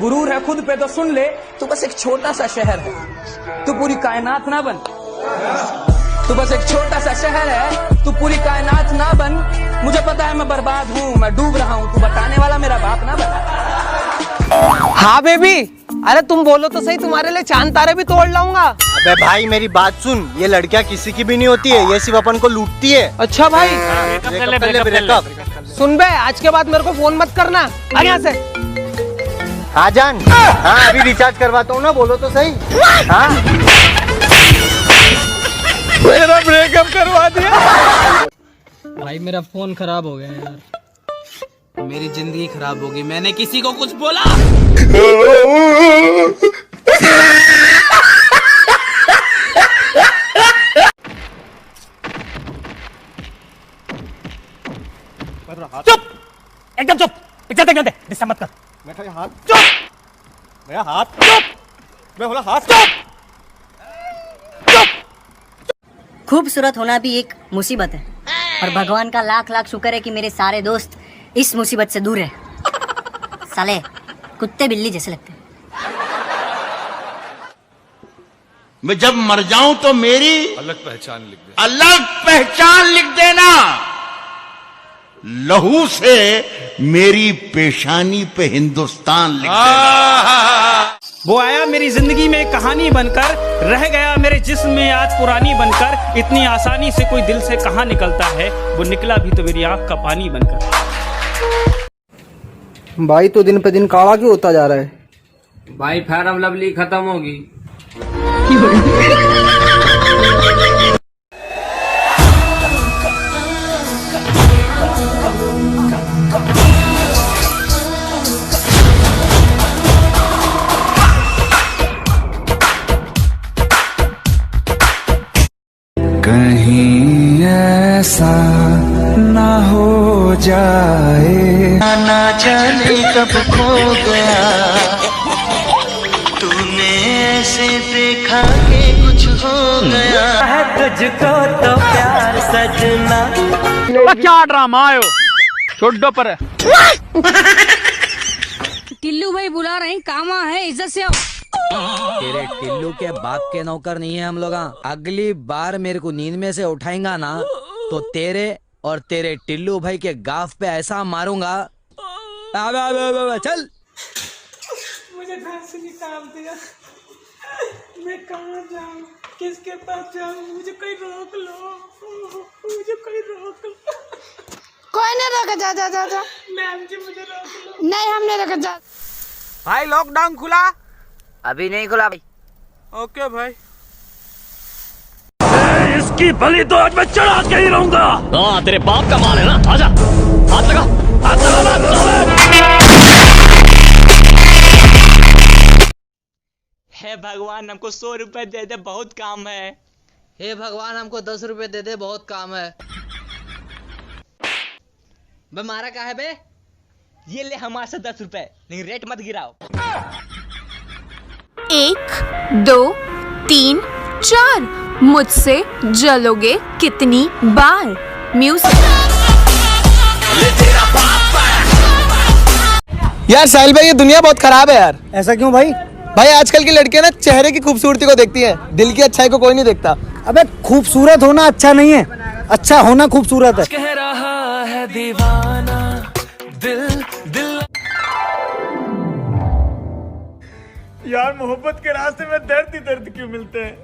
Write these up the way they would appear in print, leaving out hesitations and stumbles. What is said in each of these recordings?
गुरूर है खुद पे तो सुन ले, तू बस एक छोटा सा शहर है, तू पूरी कायनात ना बन। तू बस एक छोटा सा शहर है, तू पूरी कायनात ना बन। मुझे पता है मैं बर्बाद हूँ, मैं डूब रहा हूँ, तू बताने वाला मेरा बाप ना बन। हाँ बेबी, अरे तुम बोलो तो सही, तुम्हारे लिए चांद तारे भी तोड़ लाऊंगा। अबे भाई मेरी बात सुन, ये लड़कियां किसी की भी नहीं होती है, ये सिर्फ अपन को लूटती है। अच्छा भाई, ब्रेकअप। सुन बे, आज के बाद मेरे को फोन मत करना। आ यहाँ से। हाँ जान, हाँ अभी रिचार्ज करवाता हूँ ना, बोलो तो सही। हाँ मेरा ब्रेकअप करवा दिया। भाई मेरा फोन खराब हो गया यार, मेरी जिंदगी खराब होगी। मैंने किसी को कुछ बोला? चुप, एकदम चुप। पिक्चर देखने दे, डिस्टर्ब मत कर। मेरा हाथ चुप, मेरा हाथ चुप, मैं बोला हाथ चुप। खूबसूरत होना भी एक मुसीबत है, और भगवान का लाख लाख शुक्र है कि मेरे सारे दोस्त इस मुसीबत से दूर है। साले कुत्ते बिल्ली जैसे लगते हैं। मैं जब मर जाऊं तो मेरी अलग पहचान लिख देना। लहू से मेरी पेशानी पे हिंदुस्तान लिख देना। वो आया मेरी जिंदगी में कहानी बनकर, रह गया मेरे जिस्म में आज पुरानी बनकर। इतनी आसानी से कोई दिल से कहाँ निकलता है, वो निकला भी तो मेरी आंख का पानी बनकर। भाई तो दिन पे दिन काला क्यों होता जा रहा है? भाई फेयर लवली खत्म होगी। कहीं ऐसा ना हो जाए, ना जाने कब खो गया, तूने ऐसे देखा कि कुछ हो गया है तुझको तो प्यार सजना। क्या ड्रामा आयो, छोड़ो पर। टिल्लू भाई बुला रहे हैं, कामा है, इज्जत से आओ। तेरे टिल्लू के बाप के नौकर नहीं है हम लोग। अगली बार मेरे को नींद में से उठाएगा ना, तो तेरे और तेरे टिल्लू भाई के गाफ पे ऐसा मारूंगा। चल। मुझे घर से निकाल दिया, मैं कहाँ जाऊँ, किसके पास जाऊँ? मुझे कोई रोक लो, मुझे कोई रोक लो। कोई नहीं रोका, जा जा जा जा। मैम जी मुझे रोक लो। नहीं हमने रोका, जा। भाई लॉकडाउन खुला? अभी नहीं खुला भाई। ओके भाई। इसकी बलि तो आज मैं चढ़ा के ही रहूंगा। हाँ तेरे बाप का माल है ना, आजा, हाथ लगा, हाथ लगा। हे भगवान हमको 100 रुपए दे दे, बहुत काम है। हे भगवान हमको 10 रुपए दे दे, बहुत काम है। बे मारा क्या है बे? ये ले हमारे से 10 रुपए, लेकिन रेट मत गिराओ। 1 2 3 4 मुझसे जलोगे कितनी बार? म्यूजिक। यार साहिल भाई, ये दुनिया बहुत खराब है यार। ऐसा क्यों भाई? भाई आजकल की लड़कियां ना चेहरे की खूबसूरती को देखती हैं, दिल की अच्छाई को कोई नहीं देखता। अबे खूबसूरत होना अच्छा नहीं है, अच्छा होना खूबसूरत है। कह रहा है दीवाना दिल दिल। यार मोहब्बत के रास्ते में दर्द ही दर्द क्यों मिलते हैं?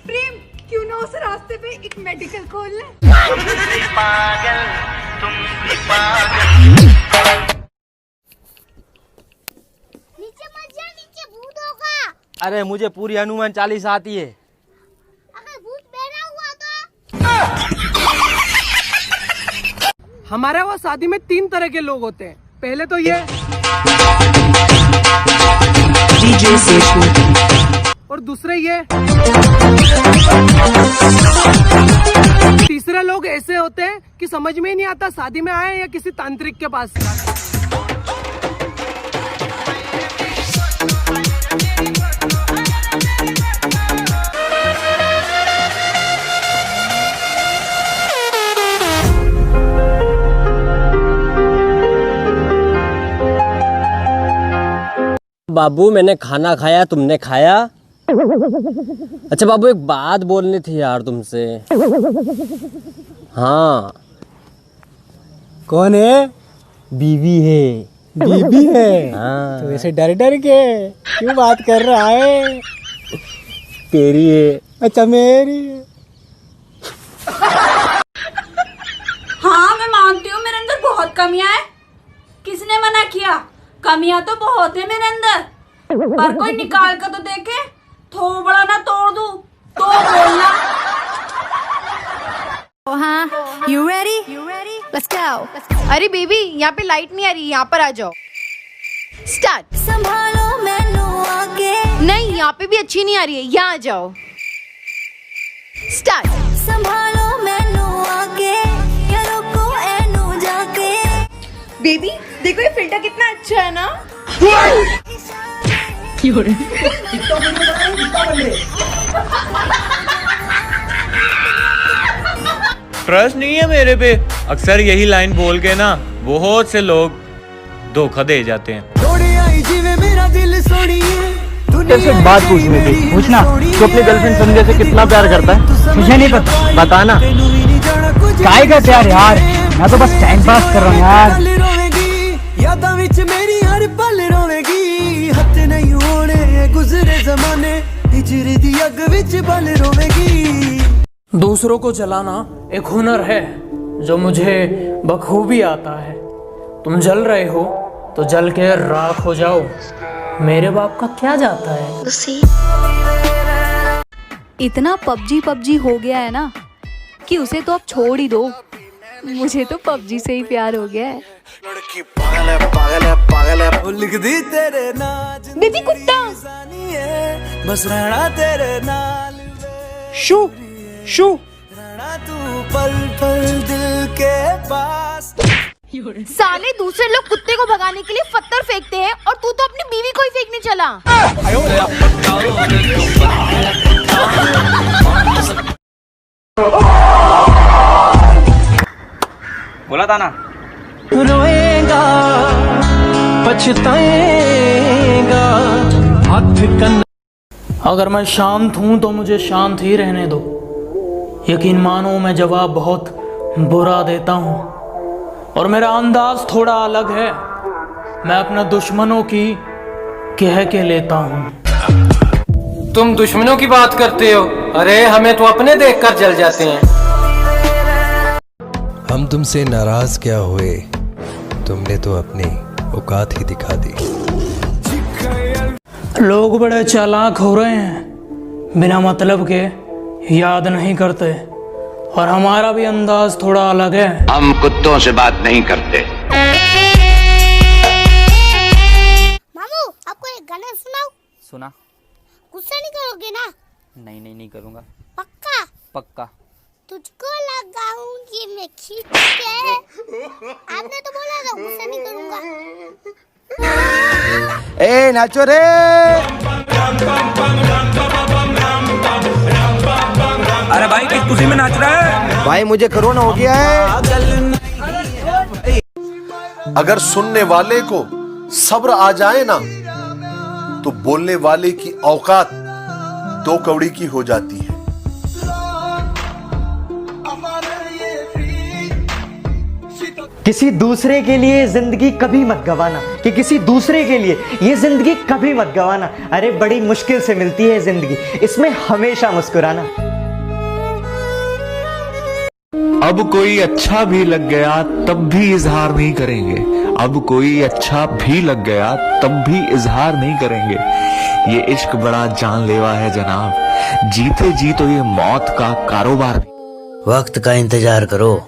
प्रेम क्यों ना उस रास्ते पे एक मेडिकल खोल ले। पागल तुम भी पागल। नीचे मत जा, नीचे भूत होगा। अरे मुझे पूरी हनुमान 40 आती है। अगर भूत बैठा हुआ तो। हमारे वो शादी में 3 तरह के लोग होते हैं। पहले तो ये और दूसरे ये, तीसरे लोग ऐसे होते हैं कि समझ में ही नहीं आता शादी में आए या किसी तांत्रिक के पास। बाबू मैंने खाना खाया, तुमने खाया? अच्छा बाबू एक बात बोलनी थी यार तुमसे। हाँ। कौन है? बीवी है। बीबी है? हाँ। तो ऐसे डर डर के क्यों बात कर रहा है? तेरी है। अच्छा मेरी है। हाँ मैं मानती हूँ मेरे अंदर बहुत कमियां हैं। किसने मना किया? कमियां तो बहुत है मेरे अंदर, पर कोई निकाल कर तो देखे, थोबड़ा ना तोड़ दूं तो बोलना। हाँ, you ready? Let's go. अरे बेबी यहाँ पे लाइट नहीं आ रही, यहाँ पर आ जाओ। स्टार्ट। संभालो मैनू आके। नहीं यहाँ पे भी अच्छी नहीं आ रही है, यहाँ आ जाओ। स्टार्ट। संभालो मैनू आके, या रोको एनू जाके। बेबी देखो ये फिल्टर कितना अच्छा है ना। ट्रस्ट नहीं है मेरे पे? अक्सर यही लाइन बोल के ना बहुत से लोग धोखा दे जाते हैं। तेरे बात पूछनी थी। पूछना। तू अपनी गर्लफ्रेंड संजय से कितना प्यार करता है? मुझे नहीं पता। बताना। काय का प्यार यार, मैं तो बस टाइम पास कर रहा हूँ यार। यादां विच मेरी हर पल रोवेगी, हथ नहीं होने गुजरे जमाने, हिजरी दी अग विच बल रोवेगी। दूसरों को जलाना एक हुनर है जो मुझे बखूबी आता है। तुम जल रहे हो तो जल के राख हो जाओ, मेरे बाप का क्या जाता है। इतना पबजी हो गया है ना कि उसे तो अब छोड़ ही दो। मुझे तो पबजी से ही प्यार हो गया है। लिख दी तेरे नाज बेबी कुत्ता। बस रहना तेरे नाल, शू शू रहना तू पल पल दिल के पास। साले दूसरे लोग कुत्ते को भगाने के लिए पत्थर फेंकते हैं और तू तो अपनी बीवी को ही फेंकने चला। बोला था ना। रोएगा पछताएगा हाथ कन। अगर मैं शांत हूं तो मुझे शांत ही रहने दो। यकीन मानो मैं जवाब बहुत बुरा देता हूं और मेरा अंदाज थोड़ा अलग है। मैं अपने दुश्मनों की कह के लेता हूं। तुम दुश्मनों की बात करते हो? अरे हमें तो अपने देखकर जल जाते हैं। हम तुमसे नाराज क्या हुए, तुमने तो अपनी औकात ही दिखा दी। लोग बड़े चालाक हो रहे हैं, बिना मतलब के याद नहीं करते और हमारा भी अंदाज थोड़ा अलग है। हम कुत्तों से बात नहीं करते। मामू आपको एक गाना सुनाऊं? सुना। गुस्सा नहीं करोगे ना? नहीं करूँगा। पक्का? पक्का। तुझको लगाऊंगी मैं खींच के। आपने तो बोला था गुस्सा नहीं करूंगा। ए नाचो रे। अरे भाई किस खुशी में नाच रहा है? भाई मुझे कोरोना हो गया है। अगर सुनने वाले को सब्र आ जाए ना तो बोलने वाले की औकात 2 कौड़ी की हो जाती है। किसी दूसरे के लिए जिंदगी कभी मत गवाना, कि किसी दूसरे के लिए ये जिंदगी कभी मत गवाना। अरे बड़ी मुश्किल से मिलती है जिंदगी, इसमें हमेशा मुस्कुराना। अब कोई अच्छा भी लग गया तब भी इजहार नहीं करेंगे। अब कोई अच्छा भी लग गया तब भी इजहार नहीं करेंगे। ये इश्क बड़ा जानलेवा है जनाब, जीते जी तो ये मौत का कारोबार। वक्त का इंतजार करो,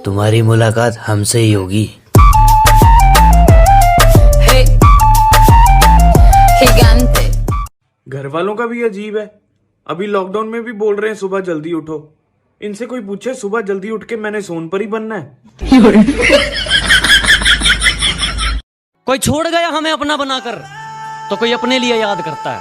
तुम्हारी मुलाकात हमसे ही होगी। घर वालों का भी अजीब है। अभी लॉकडाउन में भी बोल रहे हैं सुबह जल्दी उठो। इनसे कोई पूछे सुबह जल्दी उठ के मैंने सोनपरी बनना है? कोई छोड़ गया हमें अपना बनाकर तो कोई अपने लिए याद करता है।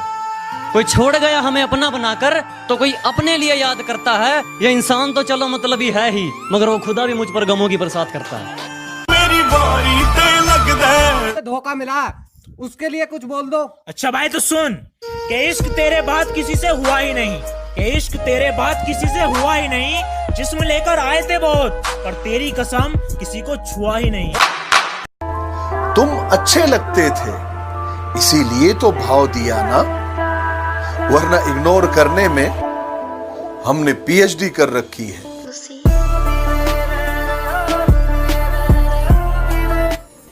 कोई छोड़ गया हमें अपना बनाकर तो कोई अपने लिए याद करता है। ये इंसान तो चलो मतलब ही है ही, मगर वो खुदा भी मुझ पर गमों की बरसात करता है। मेरी बारी ते लगदा धोखा मिला उसके लिए कुछ बोल दो। अच्छा भाई तो सुन कि इश्क तेरे बाद किसी से हुआ ही नहीं, कि इश्क तेरे बाद किसी से हुआ ही नहीं। जिस्म लेकर आए थे बहुत, पर तेरी कसम किसी को छुआ ही नहीं। तुम अच्छे लगते थे इसीलिए तो भाव दिया ना, वरना इग्नोर करने में हमने पीएचडी कर रखी है।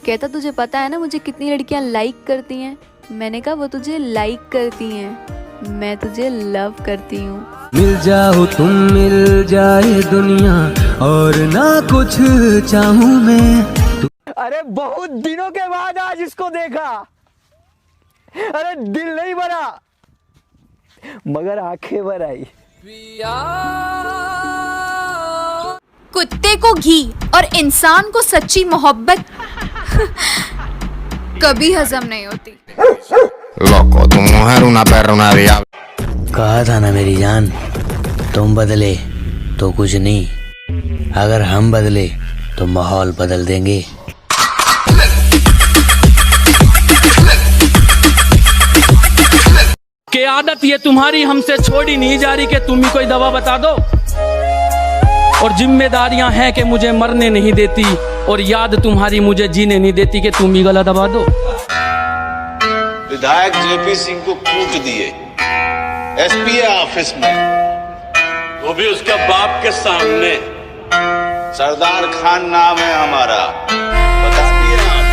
कहता तुझे पता है ना मुझे कितनी लड़कियां लाइक करती हैं? मैंने कहा वो तुझे लाइक करती हैं, मैं तुझे लव करती हूँ। मिल जाओ तुम, मिल जाए दुनिया और ना कुछ चाहूं मैं। अरे बहुत दिनों के बाद आज इसको देखा, अरे दिल नहीं भरा मगर आंखें भर आई। कुत्ते को घी और इंसान को सच्ची मोहब्बत कभी हजम नहीं होती। लोको तुम मुहर una perra una diabla। कहा था ना मेरी जान, तुम बदले तो कुछ नहीं, अगर हम बदले तो माहौल बदल देंगे। कि आदत ये तुम्हारी हमसे छोड़ी नहीं जा रही कि तुम ही कोई दवा बता दो, और जिम्मेदारियां हैं कि मुझे मरने नहीं देती, और याद तुम्हारी मुझे जीने नहीं देती कि तुम ही गला दबा दो। विधायक जेपी सिंह को कूट दिए एसपी ऑफिस में, वो भी उसके बाप के सामने। सरदार खान नाम है हमारा, बता दिए आप।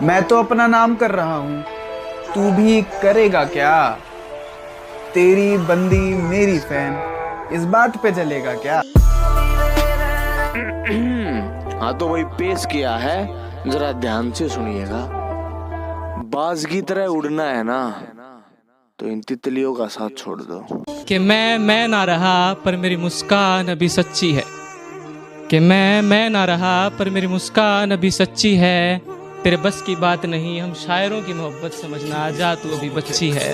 मैं तो अपना नाम कर रहा हूँ, तू भी करेगा क्या? तेरी बंदी मेरी फैन, इस बात पे चलेगा क्या? हाँ तो वही पेश किया है, जरा ध्यान से सुनिएगा। बाज की तरह उड़ना है ना, तो इन तितलियों का साथ छोड़ दो। कि मैं ना रहा पर मेरी मुस्कान अभी सच्ची है, कि मैं ना रहा पर मेरी मुस्कान अभी सच्ची है। तेरे बस की बात नहीं, हम शायरों की मोहब्बत समझना, आजा तू अभी बच्ची है।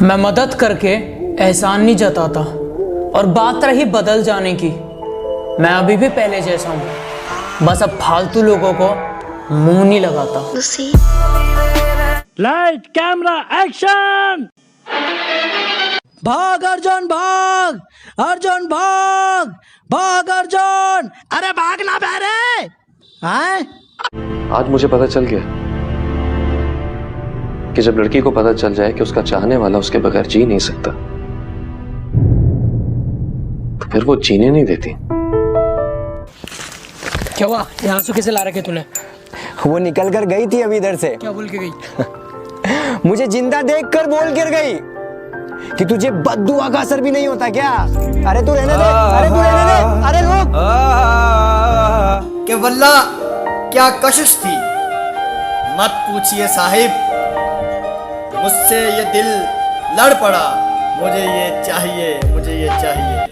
मैं मदद करके एहसान नहीं जताता, और बात रही बदल जाने की, मैं अभी भी पहले जैसा हूँ, बस अब फालतू लोगों को मुंह नहीं लगाता। Light camera action. भाग अर्जुन भाग, अर्जुन भाग, भाग अर्जुन, अरे भागना बेरे। आज मुझे पता चल गया कि जब लड़की को पता चल जाए कि उसका चाहने वाला उसके बगैर जी नहीं सकता, तो फिर वो जीने नहीं देती। क्या हुआ? यहाँ से कैसे ला रखे तूने? वो निकल कर गई थी अभी इधर से। क्या बोल के गई? मुझे जिंदा देखकर बोल कर गई कि तुझे बद्दुआ का असर भी नहीं होता क्या? अरे तू रहने दे, अरे तू रहने दे, अरे रुक। कि वल्ला क्या कशिश थी, मत पूछिए साहिब, मुझसे ये दिल लड़ पड़ा, मुझे ये चाहिए, मुझे ये चाहिए।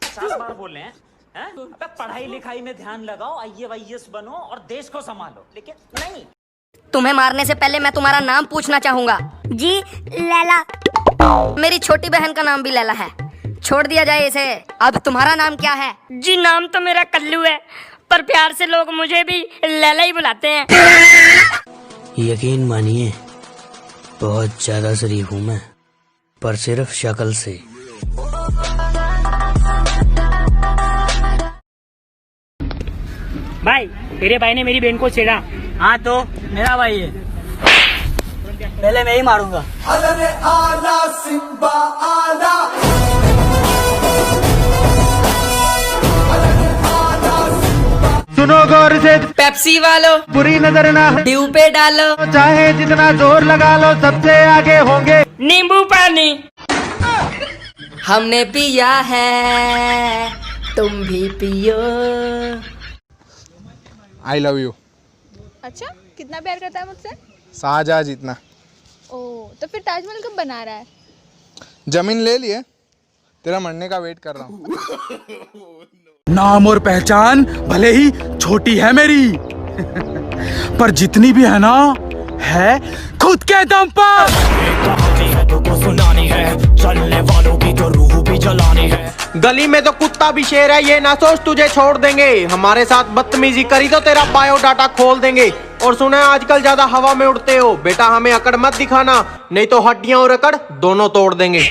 50 बार बोल रहे हैं? अबे पढ़ाई लिखाई में ध्यान लगाओ, IAS बनो और देश को संभालो, लेकिन नहीं। तुम्हें मारने से पहले मैं तुम्हारा नाम पूछना चाहूंगा। जी लैला। मेरी छोटी बहन का नाम भी लैला है, छोड़ दिया जाए इसे। अब तुम्हारा नाम क्या है? जी नाम तो मेरा कल्लू है, पर प्यार से लोग मुझे भी लैला ही बुलाते हैं। यकीन मानिए बहुत ज्यादा शरीफ हूँ मैं, पर सिर्फ शक्ल से। भाई तेरे भाई ने मेरी बहन को छेड़ा। हाँ तो मेरा भाई है, पहले मैं ही मारूंगा। आला सिम्बा आला। सुनो गौर से, पेप्सी वालो बुरी नजर ना ड्यू पे डालो, चाहे जितना जोर लगा लो सबसे आगे होंगे नींबू पानी। हमने पिया है तुम भी पियो। I love you. अच्छा कितना प्यार करता है मुझसे? शाहजहां जितना। ओ तो फिर ताजमहल कब बना रहा है? जमीन ले लिए, तेरा मरने का वेट कर रहा हूँ। नाम और पहचान भले ही छोटी है मेरी, पर जितनी भी है ना, है खुद के दम पर। तो सुनानी है, चलने वालों की तो रूह भी जलानी है। गली में तो कुत्ता भी शेर है, ये ना सोच तुझे छोड़ देंगे। हमारे साथ बदतमीजी करी तो तेरा बायोडाटा खोल देंगे। और सुना है आजकल ज्यादा हवा में उड़ते हो, बेटा हमें अकड़ मत दिखाना, नहीं तो हड्डियां और अकड़ दोनों तोड़ देंगे।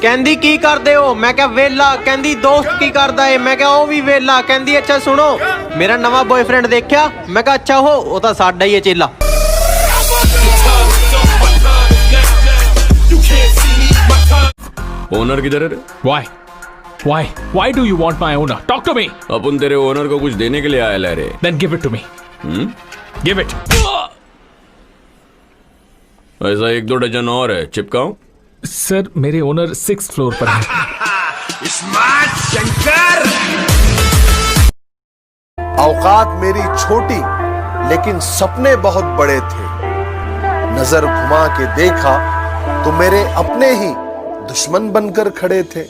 कहंदी की कर दे हो, मैं क्या वेला, कहंदी दोस्त की करदा है, मैं क्या ओ भी वेला। कहंदी अच्छा सुनो मेरा नवा बॉयफ्रेंड देखा, मैं क्या अच्छा हो, वो तो साडा ही है चेला। ओनर किधर है? Why do you want my owner? Talk to me. अपन तेरे ओनर को कुछ देने के लिए आया रे। Then give it to me. Give it. ऐसा 1-2 डजन और है, चिपकाऊं? सर मेरे ओनर 6th फ्लोर पर है। स्मार्ट शंकर। औकात मेरी छोटी लेकिन सपने बहुत बड़े थे। नजर घुमा के देखा तो मेरे अपने ही दुश्मन बनकर खड़े थे।